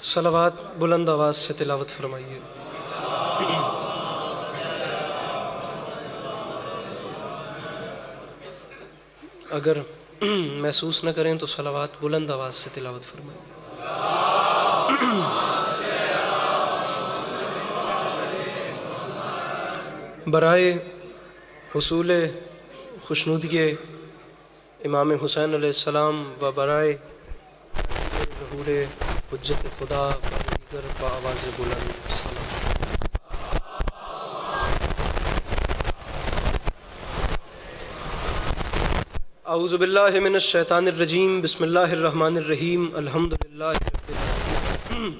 صلوات بلند آواز سے تلاوت فرمائیے۔ اگر محسوس نہ کریں تو صلوات بلند آواز سے تلاوت فرمائیے۔ برائے حصول خوشنودی امام حسین علیہ السلام و برائے ظہور حجت خدا و دیگر بآواز بلند اعوذ باللہ من الشیطان الرجیم، بسم اللہ الرحمن الرحیم، الحمدللہ رب العالمین،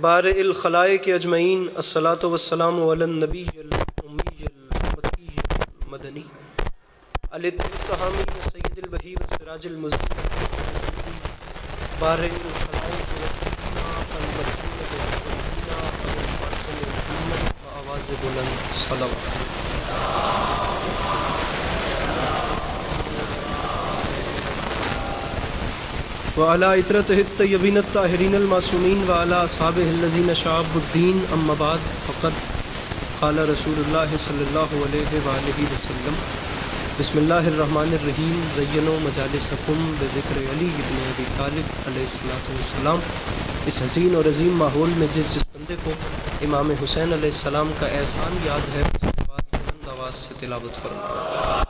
بارئ الخلائق اجمعین، الصلاۃ والسلام علی النبی الامی المکی المدنی الاتحامی سید البہی والسراج المضیء، بارئ الخلائق والسکینہ المرحوم بالمدینہ ابو القاسم محمد بآواز بلند صلوات۔ وعلى عطرته الطيبين الطاهرين المعصومين وعلى أصحابه الذين شعبوا الدين، أما بعد، فقد قال رسول الله صلى الله عليه وآله وسلم: بسم الله الرحمن الرحيم، زينوا مجالسكم بذكر علي بن ابی طالب علیہ الصلوۃ والسلام۔ اس حسین اور عظیم ماحول میں جس بندے کو امام حسین علیہ السلام کا احسان یاد ہے، بات بلند آواز سے تلاوت فرمائے۔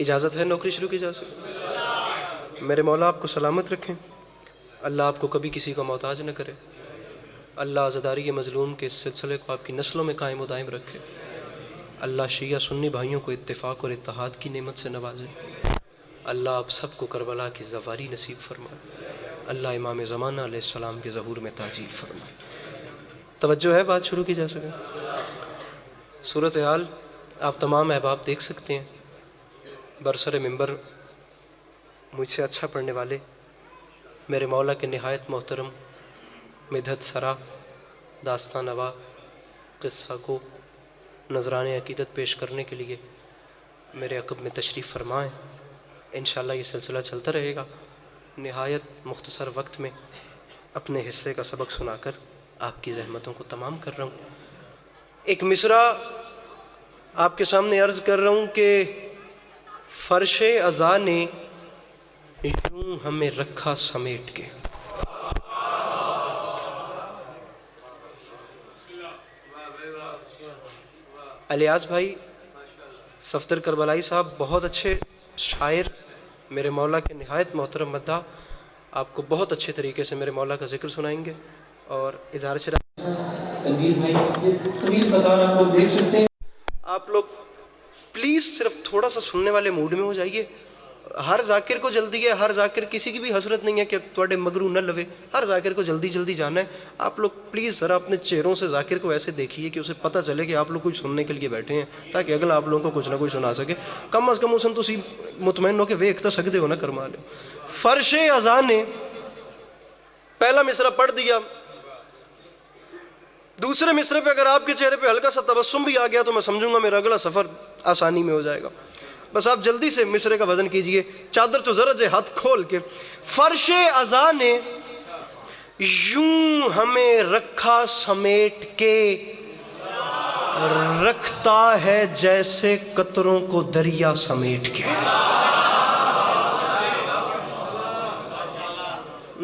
اجازت ہے نوکری شروع کی جا سکے؟ میرے مولا آپ کو سلامت رکھیں، اللہ آپ کو کبھی کسی کا محتاج نہ کرے، اللہ عزاداری مظلوم کے اس سلسلے کو آپ کی نسلوں میں قائم و دائم رکھے، اللہ شیعہ سنی بھائیوں کو اتفاق اور اتحاد کی نعمت سے نوازے، اللہ آپ سب کو کربلا کی زواری نصیب فرمائے، اللہ امام زمانہ علیہ السلام کے ظہور میں تاجیل فرمائے۔ توجہ ہے، بات شروع کی جا سکے؟ صورتحال آپ تمام احباب دیکھ سکتے ہیں۔ برسر منبر مجھ سے اچھا پڑھنے والے میرے مولا کے نہایت محترم مدحت سرا داستان نوا قصہ کو نذران عقیدت پیش کرنے کے لیے میرے عقب میں تشریف فرمائیں۔ انشاءاللہ یہ سلسلہ چلتا رہے گا۔ نہایت مختصر وقت میں اپنے حصے کا سبق سنا کر آپ کی زحمتوں کو تمام کر رہا ہوں۔ ایک مصرع آپ کے سامنے عرض کر رہا ہوں کہ فرش ازاں نے یوں ہمیں رکھا سمیٹ کے۔ الیاس بھائی صفدر کربلائی صاحب بہت اچھے شاعر، میرے مولا کے نہایت محترم مداح، آپ کو بہت اچھے طریقے سے میرے مولا کا ذکر سنائیں گے۔ اور اظہار شرح تنویر بھائی طویل قطار آپ لوگ دیکھ سکتے ہیں۔ آپ لوگ پلیز صرف تھوڑا سا سننے والے موڈ میں ہو جائیے۔ ہر ذاکر کو جلدی ہے، ہر ذاکر کسی کی بھی حسرت نہیں ہے کہ تھوڑے مگرو نہ لوے، ہر ذاکر کو جلدی جلدی جانا ہے۔ آپ لوگ پلیز ذرا اپنے چہروں سے ذاکر کو ایسے دیکھیے کہ اسے پتہ چلے کہ آپ لوگ کچھ سننے کے لیے بیٹھے ہیں، تاکہ اگلا آپ لوگوں کو کچھ نہ کچھ سنا سکے۔ کم از کم اسن تسی مطمئن ہو کہ ویکھ تاں سکدے ہو نا کرما لے۔ فرش ازاں نے پہلا مصرع پڑھ دیا، دوسرے مصرع پہ اگر آپ کے چہرے پہ ہلکا سا تبسم بھی آ گیا تو میں سمجھوں گا میرا اگلا سفر آسانی میں ہو جائے گا۔ بس آپ جلدی سے مصرع کا وزن کیجئے، چادر تو ذرا سے ہاتھ کھول کے۔ فرش ازاں نے یوں ہمیں رکھا سمیٹ کے، رکھتا ہے جیسے قطروں کو دریا سمیٹ کے۔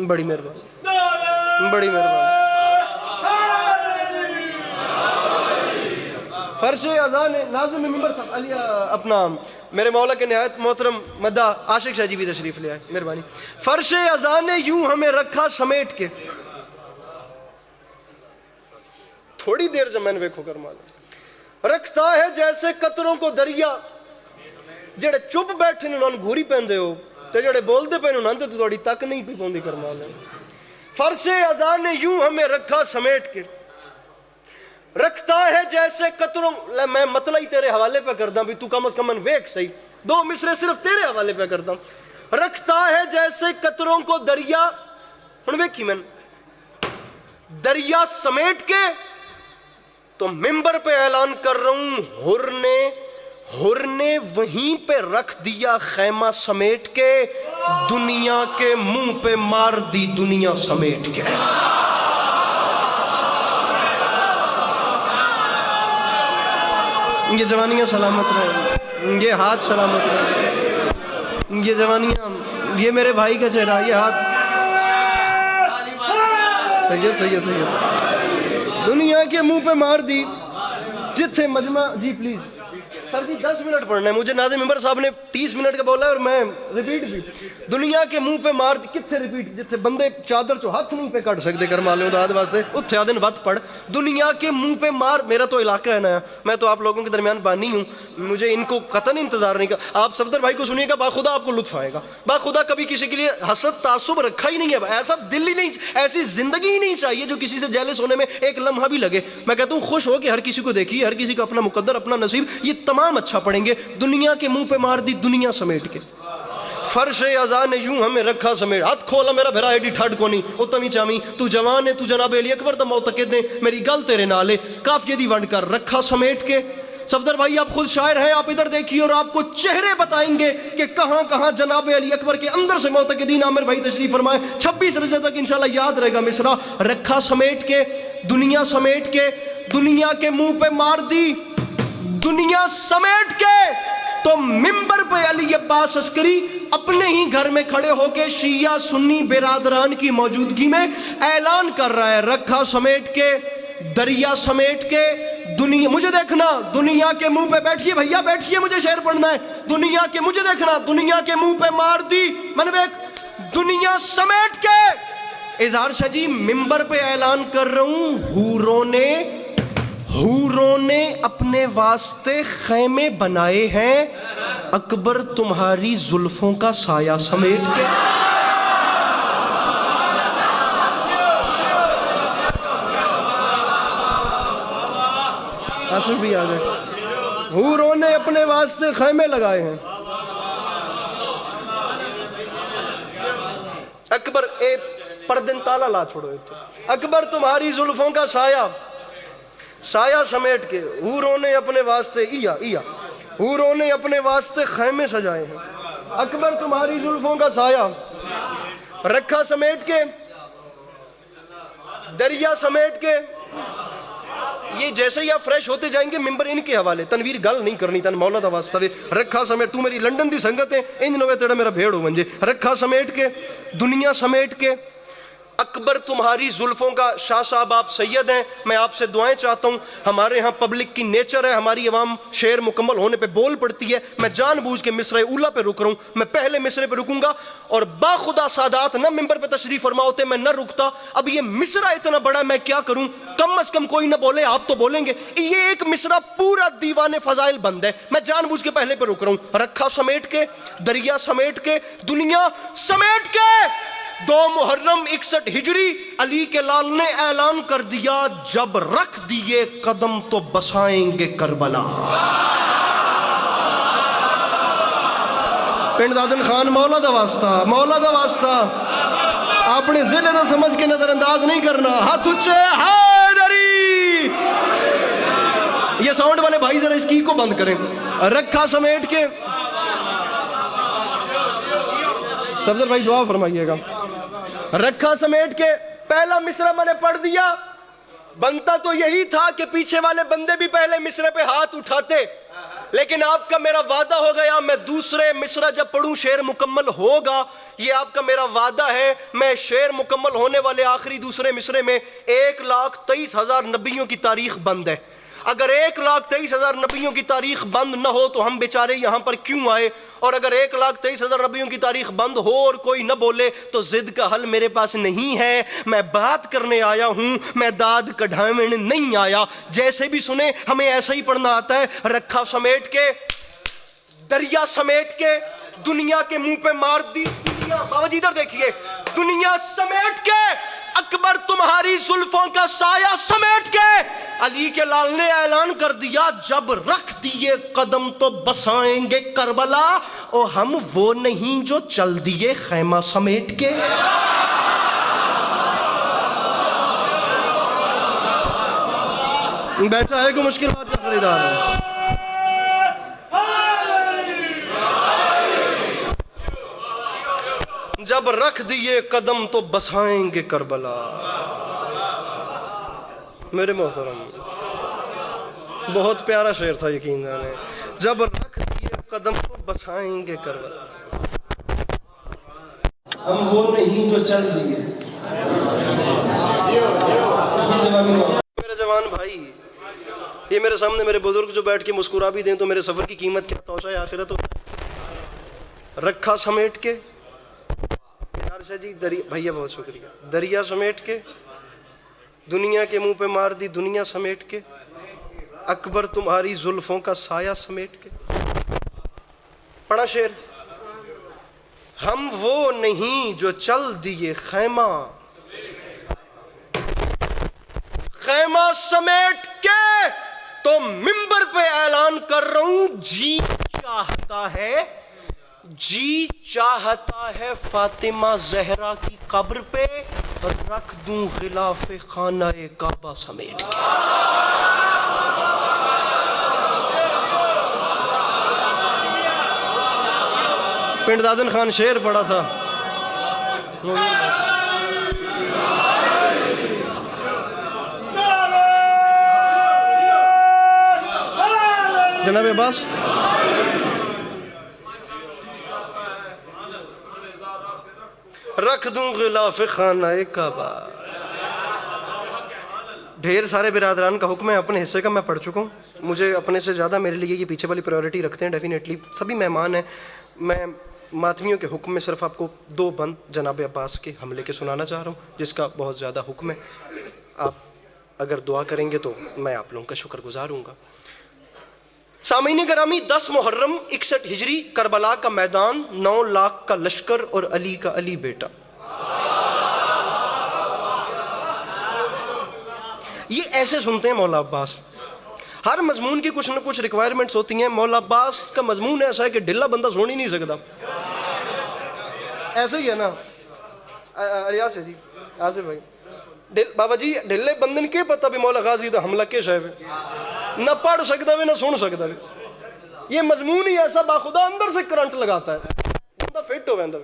بڑی مہربانی، بڑی مہربانی۔ فرش ازاں نے ناظم منبر صاحب علی اپنا میرے مولا کے نہایت محترم مداح عاشق شاہ جی بھی تشریف لے آئے، مہربانی۔ فرش ازاں نے یوں ہمیں رکھا سمیٹ کے، تھوڑی دیر زمین ویکھو کرمانا، رکھتا ہے جیسے قطروں کو دریا۔ جڑے چپ بیٹھے انہوں نے گھوری پہندے ہو تے جڑے بولتے پہ انہوں نے تو تھوڑی تک نہیں پہ پوندی کرمانا۔ فرش ازاں نے یوں ہمیں رکھا سمیٹ کے، رکھتا ہے جیسے قطروں، میں مطلع ہی تیرے حوالے پہ کردہ بھی تو کم از کم ویکھ صحیح، دو مصرے صرف تیرے حوالے پہ کردہ۔ رکھتا ہے جیسے قطروں کو دریا، ہن ویکھی میں دریا سمیٹ کے تو منبر پہ اعلان کر رہا ہوں، حر نے حر نے وہیں پہ رکھ دیا خیمہ سمیٹ کے، دنیا کے منہ پہ مار دی دنیا سمیٹ کے۔ یہ جوانیاں سلامت رہیں، یہ ہاتھ سلامت رہیں، یہ جوانیاں، یہ میرے بھائی کا چہرہ، یہ ہاتھ سید دنیا کے منہ پہ مار دی جتھے مجمع۔ جی پلیز سر جی 10 منٹ پڑھنا ہے مجھے، ناظم ممبر صاحب نے 30 منٹ کا بولا ہے اور میں ریپیٹ بھی۔ دنیا کے منہ پہ مار دی، کتھے ریپیٹ، جتھے بندے چادر چو ہاتھ نہیں پہ کٹ سکتے کر مالے داد واسطے، اتھے آدن وقت پڑھ۔ دنیا کے منہ پہ مار، میرا تو علاقہ ہے نا، میں تو آپ لوگوں کے درمیان بانی ہوں، مجھے ان کو قطعاً انتظار نہیں کا۔ آپ صفدر بھائی کو سنیے گا، باخدا آپ کو لطف آئے گا، باخدا کبھی کسی کے لیے حسد تعصب رکھا ہی نہیں ہے، ایسا دل ہی نہیں، ایسی زندگی ہی نہیں چاہیے جو کسی سے جیلس ہونے میں ایک لمحہ بھی لگے۔ میں کہتا ہوں خوش ہو کہ ہر کسی کو دیکھیے، ہر کسی کا اپنا مقدر، اپنا نصیب، یہ تمام اچھا پڑھیں گے۔ دنیا کے منہ پہ مار دی دنیا سمیٹ کے، فرش ازاں نے یوں ہمیں رکھا سمیٹ، ہاتھ کھولا میرا بھرا ایڈی ٹھڈ کو نہیں، او تمی چامی تو جوان ہے، تو جناب علی اکبر دا معتقد نے، میری گل تیرے نالے، کافیہ دی ونڈ کر رکھا سمیٹ کے۔ صفدر بھائی آپ خود شاعر ہیں، آپ ادھر دیکھیے اور آپ کو چہرے بتائیں گے کہ کہاں کہاں جناب علی اکبر کے اندر سے معتقدین۔ عامر بھائی تشریف فرمائیں، 26 رجب تک انشاءاللہ یاد رہے گا مصرع، رکھا سمیٹ کے، دنیا سمیٹ کے، دنیا کے منہ پہ مار دی دنیا سمیٹ کے۔ تو ممبر پہ علی عباس عسکری اپنے ہی گھر میں کھڑے ہو کے شیعہ سنی برادران کی موجودگی میں اعلان کر رہا ہے، رکھا سمیٹ کے، دریا سمیٹ کے، دنیا مجھے دیکھنا، دنیا کے منہ پہ بیٹھیے بھیا بیٹھیے، مجھے شعر پڑھنا ہے، دنیا کے مجھے دیکھنا، دنیا کے منہ پہ مار دی میں نے دنیا سمیٹ کے۔ اظہار شاہ جی ممبر پہ اعلان کر رہا ہوں، حوروں نے اپنے واسطے خیمے بنائے ہیں، اکبر تمہاری زلفوں کا سایہ سمیٹ کے۔ آصف بھی آ گئے، حوروں نے اپنے واسطے خیمے لگائے ہیں، اکبر اے پردن تالا لا چھوڑو، اکبر تمہاری زلفوں کا سایہ سمیٹ کے، حوروں نے اپنے واسطے حوروں نے اپنے واسطے خیمے سجائے ہیں، اکبر تمہاری زلفوں کا سایہ، رکھا سمیٹ کے، دریا سمیٹ کے۔ یہ جیسے ہی آپ فریش ہوتے جائیں گے ممبر ان کے حوالے، تنویر گل نہیں کرنی تن مولا دا واسطہ وے، رکھا سمیٹ، تو میری لنڈن دی سنگت ہے انج نوے تیڑا میرا بھیڑ ہو منجے، رکھا سمیٹ کے، دنیا سمیٹ کے، اکبر تمہاری زلفوں کا۔ شاہ صاحب آپ سید ہیں، میں آپ سے دعائیں چاہتا ہوں، ہمارے ہاں پبلک کی نیچر ہے، ہماری عوام شعر مکمل ہونے پہ بول پڑتی ہے، میں جان بوجھ کے مصرع اولا پہ رک رہا ہوں، میں پہلے مصرع پہ رکوں گا، اور باخدا سادات نہ ممبر پہ تشریف فرما ہوتے میں نہ رکتا۔ اب یہ مصرع اتنا بڑا میں کیا کروں، کم از کم کوئی نہ بولے، آپ تو بولیں گے، یہ ایک مصرع پورا دیوان فضائل بند ہے، میں جان بوجھ کے پہلے پہ رک رہا ہوں، رکھا سمیٹ کے، دریا سمیٹ کے، دنیا سمیٹ کے۔ 2 محرم 61 ہجری علی کے لال نے اعلان کر دیا، جب رکھ دیے قدم تو بسائیں گے کربلا۔ پنڈ دادن خان مولا دا واسطہ، مولا دا واسطہ، اپنے ضلع دا سمجھ کے نظر انداز نہیں کرنا، ہاتھ اچھے حیدری۔ یہ ساؤنڈ والے بھائی ذرا اس کی کو بند کریں، رکھا سمیٹ کے۔ صفدر بھائی دعا فرمائیے گا، رکھا سمیٹ کے۔ پہلا مصرع میں نے پڑھ دیا، بنتا تو یہی تھا کہ پیچھے والے بندے بھی پہلے مصرع پہ ہاتھ اٹھاتے، لیکن آپ کا میرا وعدہ ہو گیا، میں دوسرے مصرع جب پڑھوں شعر مکمل ہوگا، یہ آپ کا میرا وعدہ ہے، میں شعر مکمل ہونے والے آخری دوسرے مصرع میں 1,23,000 نبیوں کی تاریخ بند ہے۔ اگر 1,23,000 نبیوں کی تاریخ بند نہ ہو تو ہم بیچارے یہاں پر کیوں آئے، اور اگر 1,23,000 نبیوں کی تاریخ بند ہو اور کوئی نہ بولے تو ضد کا حل میرے پاس نہیں ہے، میں بات کرنے آیا ہوں، میں داد کڑھاویں نہیں آیا۔ جیسے بھی سنے ہمیں ایسا ہی پڑھنا آتا ہے، رکھا سمیٹ کے، دریا سمیٹ کے، دنیا کے منہ پہ مار دی دنیا۔ بابا جی ادھر دیکھیے، دنیا سمیٹ کے، اکبر تمہاری زلفوں کا سایہ سمیٹ کے، علی کے لال نے اعلان کر دیا، جب رکھ دیے قدم تو بسائیں گے کربلا، اور ہم وہ نہیں جو چل دیے خیمہ سمیٹ کے۔ بیٹھا ہے کوئی مشکل بات کا خریدار ہے؟ جب رکھ دیے قدم تو بسائیں گے کربلا. میرے محترم بہت پیارا شعر تھا یقین جانے. جب رکھ دیے قدم تو بسائیں گے کربلا. ہم وہ نہیں جو چل دیے. میرے جوان بھائی یہ میرے سامنے میرے بزرگ جو بیٹھ کے مسکرا بھی دیں تو میرے سفر کی قیمت کیا توشہ آخرت ہو. رکھا سمیٹ کے شاہ جی بھیا بہت شکریہ. دریا سمیٹ کے دنیا کے منہ پہ مار دی دنیا سمیٹ کے. اکبر تمہاری زلفوں کا سایہ سمیٹ کے. پڑھا شعر. ہم وہ نہیں جو چل دیے خیمہ خیمہ سمیٹ کے تو منبر پہ اعلان کر رہا ہوں جی چاہتا ہے فاطمہ زہرا کی قبر پہ رکھ دوں غلاف خانہ کعبہ سمیٹ کے. پنڈ دادن خان شعر پڑھا تھا. جناب عباس رکھ دوں غلاف خانہ کعبہ. ڈھیر سارے برادران کا حکم ہے, اپنے حصے کا میں پڑھ چکا ہوں. مجھے اپنے سے زیادہ میرے لیے یہ پیچھے والی پریورٹی رکھتے ہیں ڈیفینیٹلی. سبھی مہمان ہیں. میں ماتمیوں کے حکم میں صرف آپ کو 2 بند جناب عباس کے حملے کے سنانا چاہ رہا ہوں جس کا بہت زیادہ حکم ہے. آپ اگر دعا کریں گے تو میں آپ لوگوں کا شکر گزار ہوں گا. سامعین گرامی 10 محرم 61 ہجری کربلا کا میدان 9 لاکھ کا لشکر اور علی کا علی بیٹا. یہ ایسے سنتے ہیں مولا عباس. ہر مضمون کی کچھ نہ کچھ ریکوائرمنٹس ہوتی ہیں. مولا عباس کا مضمون ایسا ہے کہ ڈھلا بندہ سن ہی نہیں سکتا. ایسے ہی ہے نا الیاس ہے جی آصف بھائی. بابا جی ڈھلے بندن کے پتہ بھی مولا غازی دا حملہ کے شاید نہ پڑھ سکتا ہے نہ سن سکتا ہے. یہ مضمون ہی ایسا باخدا اندر سے کرنٹ لگاتا ہے بندہ فٹ ہو بندہ.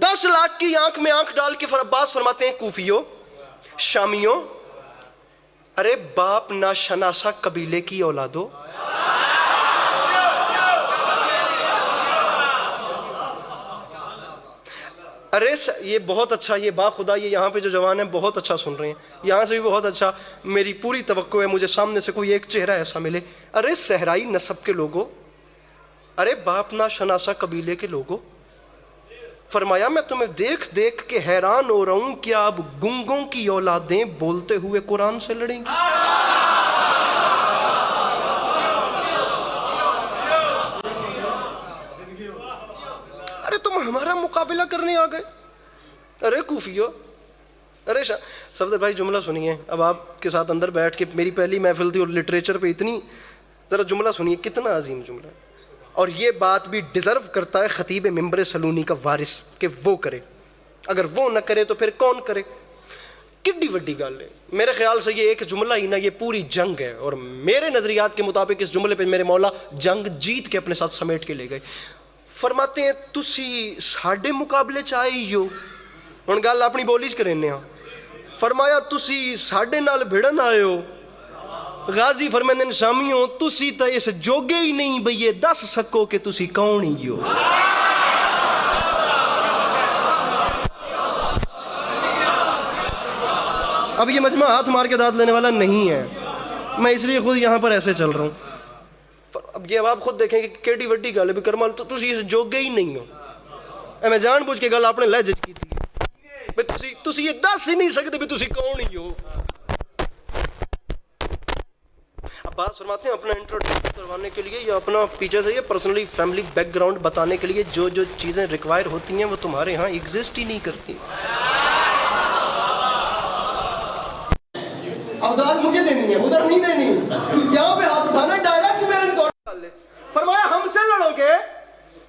10 لاکھ کی آنکھ میں آنکھ ڈال کے عباس فرماتے ہیں کوفیوں شامیوں ارے باپ نہ شناسا قبیلے کی اولادو. ارے یہ بہت اچھا, یہ با خدا یہ یہاں پہ جو جوان ہیں بہت اچھا سن رہے ہیں. یہاں سے بھی بہت اچھا. میری پوری توقع ہے مجھے سامنے سے کوئی ایک چہرہ ایسا ملے. ارے صحرائی نسب کے لوگوں, ارے باپ نہ شناسا قبیلے کے لوگوں. فرمایا میں تمہیں دیکھ دیکھ کے حیران ہو رہا ہوں کیا اب گنگوں کی اولادیں بولتے ہوئے قرآن سے لڑیں گی. ارے تم ہمارا مقابلہ کرنے آ گئے. ارے کوفیو, ارے صفدر بھائی جملہ سنیے. اب آپ کے ساتھ اندر بیٹھ کے میری پہلی محفل تھی اور لٹریچر پہ اتنی, ذرا جملہ سنیے کتنا عظیم جملہ ہے. اور یہ بات بھی ڈیزرو کرتا ہے خطیب ممبر سلونی کا وارث کہ وہ کرے. اگر وہ نہ کرے تو پھر کون کرے. کڈی وڈی گل ہے. میرے خیال سے یہ ایک جملہ ہی نہ یہ پوری جنگ ہے. اور میرے نظریات کے مطابق اس جملے پہ میرے مولا جنگ جیت کے اپنے ساتھ سمیٹ کے لے گئے. فرماتے ہیں تسی ساڈے مقابلے چاہی ہو. ہن گل اپنی بولی چ کرنے ہاں. فرمایا تسی ساڈے نال بھڑن آئے ہو. غازی فرمیندے نے شامیوں تسی تا اس جوگے ہی نہیں بھئی یہ دس سکو کہ تسی کون ہی ہو. اب یہ مجمع ہاتھ مار کے داد لینے والا نہیں ہے. میں اس لیے خود یہاں پر ایسے چل رہا ہوں. اب یہ اب آپ خود دیکھیں کہ کیڑی وڈی گل ہے بھی کرمال تو تسی اس جوگے ہی نہیں ہو. میں جان بوجھ کے گل اپنے لہجے کی تھی. تسی یہ دس ہی نہیں سکتے بھی تسی کون ہی ہو. عباس فرماتے ہیں اپنا انٹروڈکشن کروانے کے لیے یا اپنا پیچھے سے یہ پرسنلی فیملی بیک گراؤنڈ بتانے کے لیے جو جو چیزیں ریکوائر ہوتی ہیں وہ تمہارے ہاں ایگزسٹ ہی نہیں کرتی. افدال مجھے دینی ہے ادھر نہیں دینی. یہاں پہ ہاتھ اٹھانا ڈائریکٹ میرے ڈال لے. فرمایا ہم سے لڑو گے.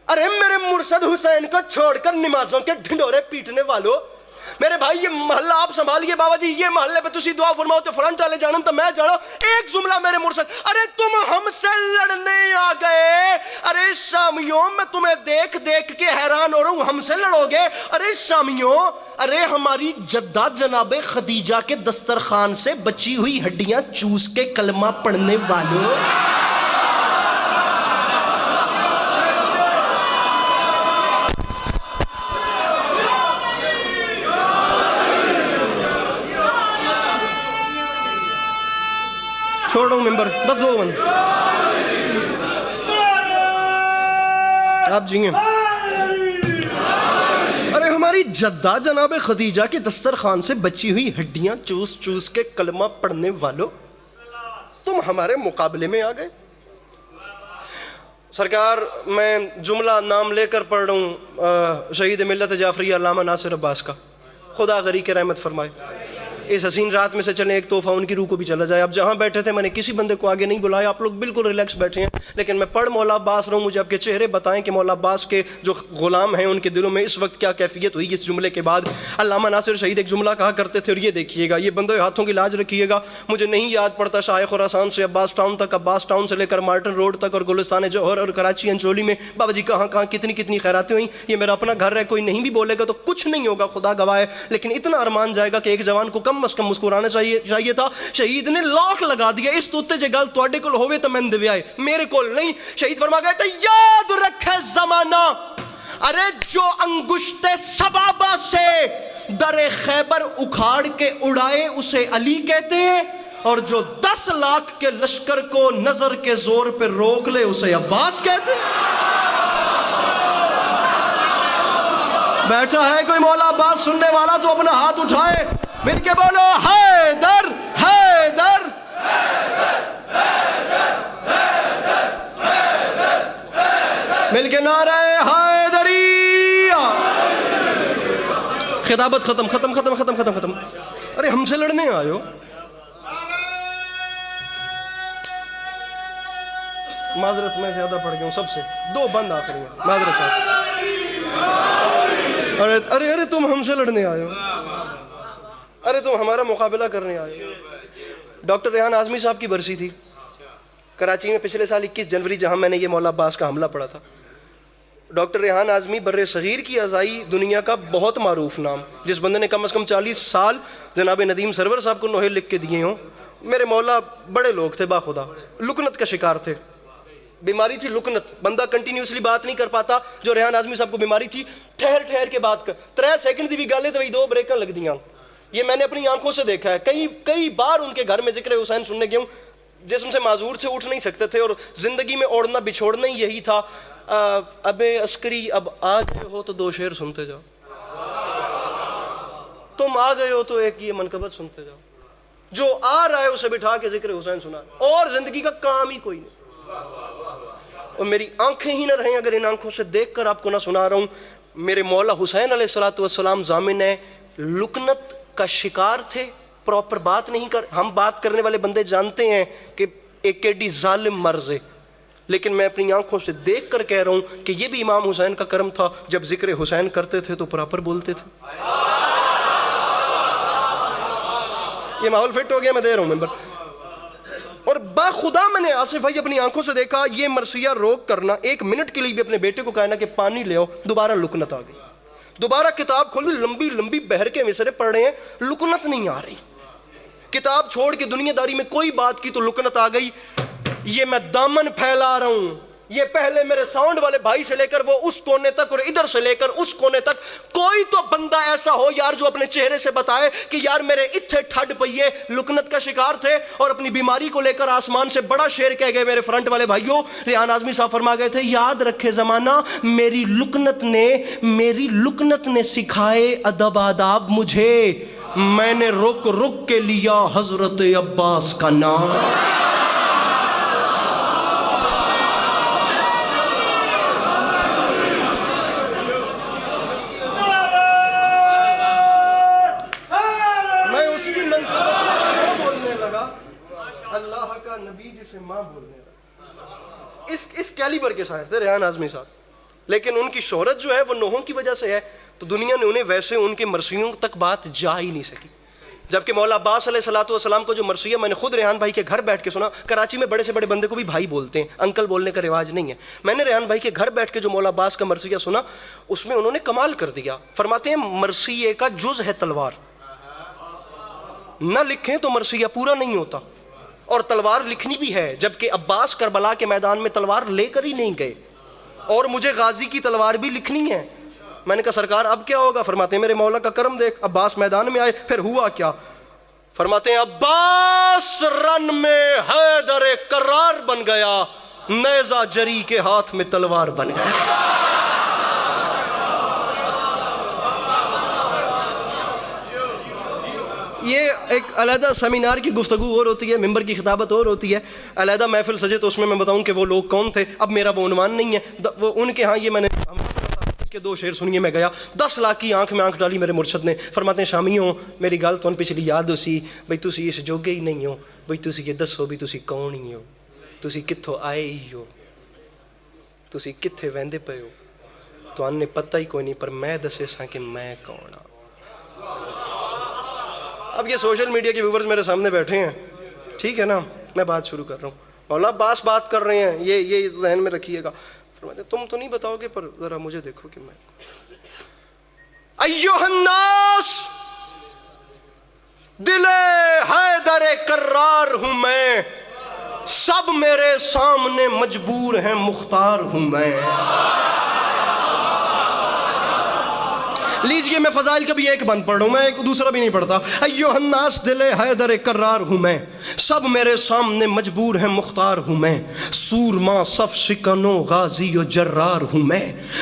ارے میرے مرشد حسین کو چھوڑ کر نمازوں کے ڈھنڈورے پیٹنے والوں میرے بھائی یہ محلہ آپ سنبھالیے بابا جی, یہ محلے پہ تسی دعا فرماؤ تو فرنٹ والے جانن تو میں جانا. ایک جملہ میرے مرشد, ارے تم ہم سے لڑنے آ گئے, ارے شامیوں میں تمہیں دیکھ دیکھ کے حیران ہو رہا ہوں, ہم سے لڑو گے؟ ارے شامیوں, ارے ہماری جدہ جناب خدیجہ کے دسترخوان سے بچی ہوئی ہڈیاں چوس کے کلمہ پڑھنے والوں, چھوڑ دوں ممبر, بس 2 بند آپ جیئیں. ارے ہماری جدہ جناب خدیجہ کے دسترخوان سے بچی ہوئی ہڈیاں چوس چوس کے کلمہ پڑھنے والوں, تم ہمارے مقابلے میں آ گئے. سرکار میں جملہ نام لے کر پڑھ رہا ہوں شہید ملت جعفری علامہ ناصر عباس کا, خدا غری کے رحمت فرمائے. اس حسین رات میں سے چلیں ایک تحفہ ان کی روح کو بھی چلا جائے. اب جہاں بیٹھے تھے میں نے کسی بندے کو آگے نہیں بلایا, آپ لوگ بالکل ریلیکس بیٹھے ہیں, لیکن میں پڑھ مولا عباس رہا ہوں. مجھے آپ کے چہرے بتائیں کہ مولا عباس کے جو غلام ہیں ان کے دلوں میں اس وقت کیا کیفیت ہوئی اس جملے کے بعد. علامہ ناصر شہید ایک جملہ کہا کرتے تھے, اور یہ دیکھیے گا, یہ بندے ہاتھوں کی لاج رکھیے گا. مجھے نہیں یاد پڑتا شاہ خراسان سے عباس ٹاؤن تک, عباس ٹاؤن سے لے کر مارٹن روڈ تک, اور گلستان جوہر اور کراچی انچولی میں بابا جی کہاں کہاں کتنی خیراتیں ہوئیں. یہ میرا اپنا گھر ہے, کوئی نہیں بھی بولے گا تو کچھ نہیں ہوگا, خدا گواہ ہے, لیکن اتنا ارمان جائے گا کہ ایک جوان کو کم از کم مسکرانا چاہیے تھا. شہید نے لاکھ لگا دیا اس توتے جے گل تواڈے کول ہوے تے میں دیوائے, میرے کول نہیں. شہید فرما گئے تھے یاد رکھے زمانہ, ارے جو انگشت سبابہ سے در خیبر اکھاڑ کے اڑائے اسے علی کہتے ہیں, اور جو 10 لاکھ کے لشکر کو نظر کے زور پہ روک لے اسے عباس کہتے ہیں. بیٹھا ہے کوئی مولا عباس سننے والا تو اپنا ہاتھ اٹھائے, مل کے بولو حیدر حیدر. مل کے نعرہ حیدریہ. خطابت ختم. ارے ہم سے لڑنے آئے ہو, معذرت میں زیادہ پڑھ گیا ہوں سب سے, 2 بند آخری ہیں, معذرت چاہتا. ارے تم ہم سے لڑنے آئے ہو, ارے تم ہمارا مقابلہ کرنے آئے ہو. ڈاکٹر ریحان اعظمی صاحب کی برسی تھی کراچی میں پچھلے سال 21 جنوری, جہاں میں نے یہ مولا عباس کا حملہ پڑھا تھا. ڈاکٹر ریحان اعظمی بر صغیر کی ازائی دنیا کا بہت معروف نام, جس بندے نے کم از کم 40 سال جناب ندیم سرور صاحب کو نوحے لکھ کے دیے ہوں. میرے مولا بڑے لوگ تھے, باخدا لکنت کا شکار تھے, بیماری تھی لکنت, بندہ کنٹینیوسلی بات نہیں کر پاتا. جو ریحان اعظمی صاحب کو بیماری تھی, ٹھہر کے بات کر, 3 سیکنڈ دی بھی گل ہے تو 2 بریکاں لگ دیاں. یہ میں نے اپنی آنکھوں سے دیکھا ہے, کئی بار ان کے گھر میں ذکر حسین سننے گیا ہوں. جسم سے معذور تھے, اٹھ نہیں سکتے تھے, اور زندگی میں اوڑھنا بچھوڑنا ہی یہی تھا. اب عسکری اب آ گئے ہو تو 2 شعر سنتے جاؤ, تم آ گئے ہو تو ایک یہ منقبت سنتے جاؤ, جو آ رہا ہے اسے بٹھا کے ذکر حسین سنا, اور زندگی کا کام ہی کوئی نہیں. اور میری آنکھیں ہی نہ رہیں اگر ان آنکھوں سے دیکھ کر آپ کو نہ سنا رہا ہوں. میرے مولا حسین علیہ السلام ضامن ہے, لکنت کا شکار تھے, پراپر بات نہیں کر. ہم بات کرنے والے بندے جانتے ہیں کہ ایک ایڈی ظالم مرض ہے, لیکن میں اپنی آنکھوں سے دیکھ کر کہہ رہا ہوں کہ یہ بھی امام حسین کا کرم تھا, جب ذکر حسین کرتے تھے تو پراپر بولتے تھے. یہ ماحول فٹ ہو گیا, میں دے رہا ہوں ممبر. اور باخدا میں نے آصف بھائی اپنی آنکھوں سے دیکھا, یہ مرثیہ روک کرنا 1 منٹ کے لیے بھی اپنے بیٹے کو کہنا کہ پانی لے آؤ, دوبارہ لکنت آ گئی. دوبارہ کتاب کھولی, لمبی بہر کے مصرے پڑھ رہے ہیں, لکنت نہیں آ رہی. کتاب چھوڑ کے دنیا داری میں کوئی بات کی تو لکنت آ گئی. یہ میں دامن پھیلا رہا ہوں, یہ پہلے میرے ساؤنڈ والے بھائی سے لے کر وہ اس کونے تک, اور ادھر سے لے کر اس کونے تک, کوئی تو بندہ ایسا ہو یار جو اپنے چہرے سے بتائے کہ یار میرے اتھے ٹھڈ پئیے. لکنت کا شکار تھے اور اپنی بیماری کو لے کر آسمان سے بڑا شعر کہہ گئے میرے فرنٹ والے بھائیوں. ریحان اعظمی صاحب فرما گئے تھے یاد رکھے زمانہ, میری لکنت نے سکھائے ادب آداب مجھے, میں نے رک کے لیا حضرت عباس کا نام. اللہ کا نبی جسے ماں بولنے لگا. اس کیلیبر کے شاعر تھے ریحان اعظمی صاحب, لیکن ان کی شہرت جو ہے وہ نوحوں کی وجہ سے ہے. تو دنیا نے انہیں ویسے ان کے مرثیوں تک بات جا ہی نہیں سکی. جبکہ مولا عباس علیہ السلام کو جو مرثیہ میں نے خود ریحان بھائی کے گھر بیٹھ کے سنا. کراچی میں بڑے سے بڑے بندے کو بھی بھائی بولتے ہیں, انکل بولنے کا رواج نہیں ہے. میں نے ریحان بھائی کے گھر بیٹھ کے جو مولا عباس کا مرثیہ سنا, اس میں انہوں نے کمال کر دیا. فرماتے ہیں مرثیے کا جز ہے تلوار, نہ لکھیں تو مرثیہ پورا نہیں ہوتا, اور تلوار لکھنی بھی ہے. جبکہ عباس کربلا کے میدان میں تلوار لے کر ہی نہیں گئے, اور مجھے غازی کی تلوار بھی لکھنی ہے. میں نے کہا سرکار اب کیا ہوگا؟ فرماتے ہیں میرے مولا کا کرم دیکھ, عباس میدان میں آئے. پھر ہوا کیا؟ فرماتے ہیں عباس رن میں حیدر کرار بن گیا, نیزہ جری کے ہاتھ میں تلوار بن گیا. یہ ایک علیحدہ سیمینار کی گفتگو اور ہوتی ہے, ممبر کی خطابت اور ہوتی ہے, علیحدہ محفل سجے تو اس میں بتاؤں کہ وہ لوگ کون تھے. اب میرا وہ عنوان نہیں ہے, وہ ان کے ہاں یہ میں نے کے 2 شعر سنیے. میں گیا 10 لاکھ کی آنکھ میں آنکھ ڈالی میرے مرشد نے. فرماتے ہیں شامیوں میری گل تو پچھلی یاد ہو سی بھئی تسی اس جوگے ہی نہیں ہو, بھئی تسی یہ دسو بھی تسی کون ہی ہو, تسی کتھوں آئے ہی ہو, تسی کتھے ویندے پے ہو, تو انہیں پتہ ہی کوئی نہیں, پر میں دسے ساں کہ میں کون ہاں. اب یہ سوشل میڈیا کے ویورز میرے سامنے بیٹھے ہیں, ٹھیک ہے نا, میں بات شروع کر رہا ہوں. مولا عباس بات کر رہے ہیں, یہ ذہن میں رکھیے گا. فرماتے تم تو نہیں بتاؤ گے, پر ذرا مجھے دیکھو کہ میں ایھا الناس دل حیدر کرار ہوں میں, سب میرے سامنے مجبور ہیں مختار ہوں میں. لیجئے میں فضائل کا بھی ایک بند پڑھ رہا ہوں, میں ایک دوسرا بھی نہیں پڑھتا. ایھا الناس دل حیدر کرار ہوں میں, سب میرے سامنے مجبور ہیں مختار ہوں میں. سورما صف شکن و غازی و جرار ہوں میں.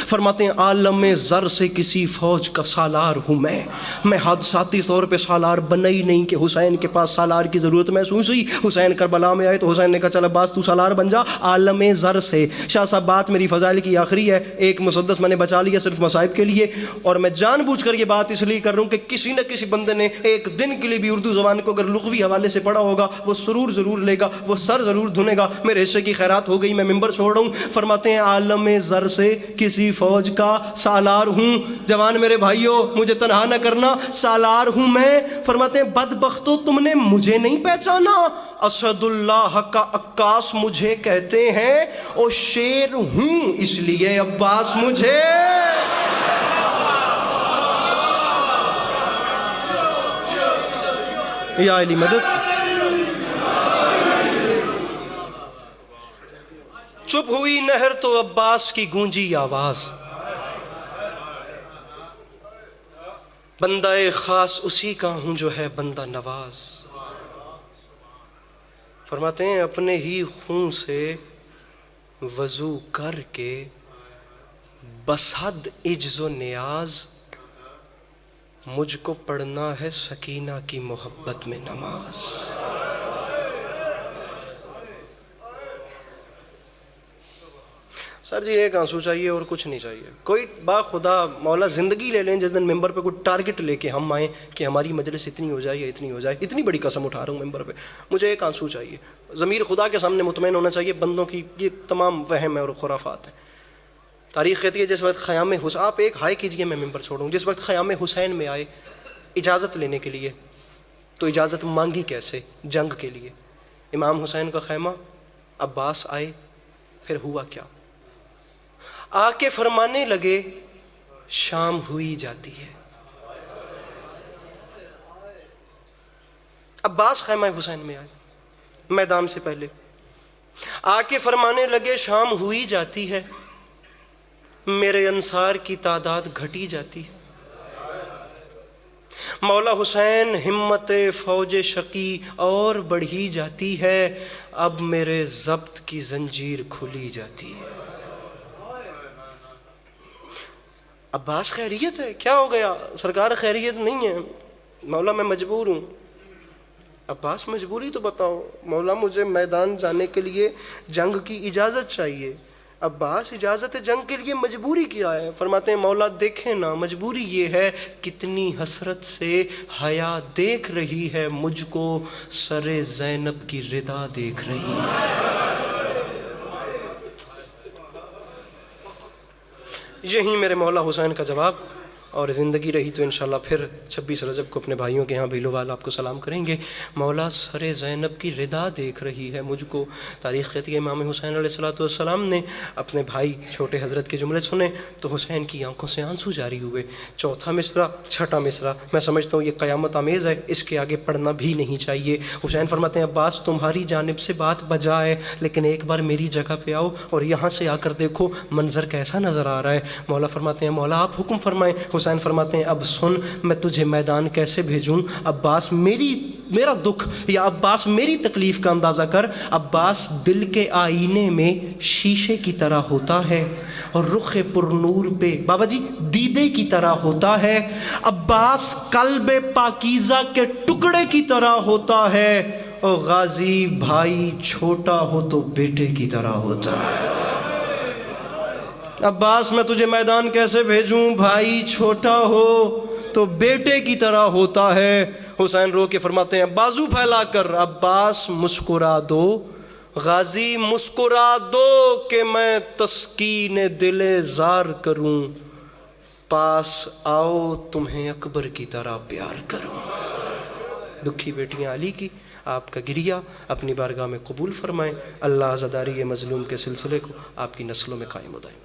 فرماتے ہیں عالم زر سے کسی فوج کا سالار ہوں میں. میں حادثاتی طور پہ سالار بنا ہی نہیں کہ حسین کے پاس سالار کی ضرورت محسوس ہوئی. حسین کربلا میں آئے تو حسین نے کہا چل عباس تو سالار بن جا. عالم زر سے. شاہ صاحب بات میری فضائل کی آخری ہے, ایک مسدس میں نے بچا لیا صرف مصائب کے لیے, اور میں جان بوجھ کر یہ بات اس لیے کر رہا ہوں کہ کسی نہ کسی بندے نے ایک دن کے لیے بھی اردو زبان کو اگر لغوی حوالے سے پڑھا ہوگا, وہ سرور ضرور لے گا, وہ سر ضرور دھنے گا. میرے حصے کی خیرات ہو گئی, میں ممبر چھوڑ رہا ہوں. فرماتے ہیں عالم زر سے کسی فوج کا سالار ہوں. جوان میرے بھائیوں مجھے تنہا نہ کرنا, سالار ہوں میں. فرماتے ہیں بدبختو تم نے مجھے نہیں پہچانا, اسد اللہ کا عکاس مجھے کہتے ہیں, اور شیر ہوں اس لیے عباس مجھے. یا علی مدد. چپ ہوئی نہر تو عباس کی گونجی آواز, بندہ خاص اسی کا ہوں جو ہے بندہ نواز. فرماتے ہیں اپنے ہی خون سے وضو کر کے بسحد عجز و نیاز, مجھ کو پڑھنا ہے سکینہ کی محبت میں نماز. سر جی ایک آنسو چاہیے اور کچھ نہیں چاہیے. کوئی با خدا مولا زندگی لے لیں جس دن ممبر پہ کوئی ٹارگٹ لے کے ہم آئیں کہ ہماری مجلس اتنی ہو جائے یا اتنی ہو جائے. اتنی بڑی قسم اٹھا رہا ہوں ممبر پہ, مجھے ایک آنسو چاہیے. ضمیر خدا کے سامنے مطمئن ہونا چاہیے, بندوں کی یہ تمام وہم ہے اور خرافات ہیں. تاریخ کہتی ہے جس وقت خیام حسین, آپ ایک ہائے کیجئے میں ممبر چھوڑوں, جس وقت خیام حسین میں آئے اجازت لینے کے لیے, تو اجازت مانگی کیسے؟ جنگ کے لیے. امام حسین کا خیمہ, عباس آئے, پھر ہوا کیا؟ آ کے فرمانے لگے شام ہوئی جاتی ہے. عباس خیمہ حسین میں آئے میدان سے پہلے, آ کے فرمانے لگے شام ہوئی جاتی ہے, میرے انصار کی تعداد گھٹی جاتی ہے. مولا حسین ہمت فوج شقی اور بڑھی جاتی ہے, اب میرے ضبط کی زنجیر کھلی جاتی ہے. عباس خیریت ہے؟ کیا ہو گیا سرکار؟ خیریت نہیں ہے. مولا میں مجبور ہوں. عباس مجبوری تو بتاؤ. مولا مجھے میدان جانے کے لیے جنگ کی اجازت چاہیے. عباس اجازت جنگ کے لیے مجبوری کیا ہے؟ فرماتے ہیں مولا دیکھیں نا, مجبوری یہ ہے کتنی حسرت سے حیا دیکھ رہی ہے مجھ کو, سر زینب کی ردا دیکھ رہی ہے. یہی میرے مولا حسین کا جواب. اور زندگی رہی تو انشاءاللہ پھر 26 رجب کو اپنے بھائیوں کے یہاں بھیلوال آپ کو سلام کریں گے۔ مولا سر زینب کی ردا دیکھ رہی ہے مجھ کو۔ تاریخ کہتی ہے امام حسین علیہ السلام نے اپنے بھائی چھوٹے حضرت کے جملے سنے تو حسین کی آنکھوں سے آنسو جاری ہوئے۔ چوتھا مصرع، چھٹا مصرع میں سمجھتا ہوں یہ قیامت آمیز ہے، اس کے آگے پڑھنا بھی نہیں چاہیے۔ حسین فرماتے ہیں عباس تمہاری جانب سے بات بجا ہے، لیکن ایک بار میری جگہ پہ آؤ اور یہاں سے آ کر دیکھو منظر کیسا نظر آ رہا ہے۔ مولا فرماتے ہیں مولا آپ حکم فرمائیں۔ حسین فرماتے ہیں اب سن میں تجھے میدان کیسے بھیجوں، عباس میرا دکھ یا عباس میری تکلیف کا اندازہ کر۔ عباس دل کے آئینے میں شیشے کی طرح ہوتا ہے اور رخ پر نور پہ بابا جی دیدے کی طرح ہوتا ہے۔ عباس قلب پاکیزہ کے ٹکڑے کی طرح ہوتا ہے اور غازی بھائی چھوٹا ہو تو بیٹے کی طرح ہوتا ہے۔ عباس میں تجھے میدان کیسے بھیجوں، بھائی چھوٹا ہو تو بیٹے کی طرح ہوتا ہے۔ حسین رو کے فرماتے ہیں بازو پھیلا کر عباس مسکرا دو، غازی مسکرا دو کہ میں تسکین دل زار کروں، پاس آؤ تمہیں اکبر کی طرح پیار کروں۔ دکھی بیٹیاں علی کی آپ کا گریہ اپنی بارگاہ میں قبول فرمائیں۔ اللہ عزاداری مظلوم کے سلسلے کو آپ کی نسلوں میں قائم و دائم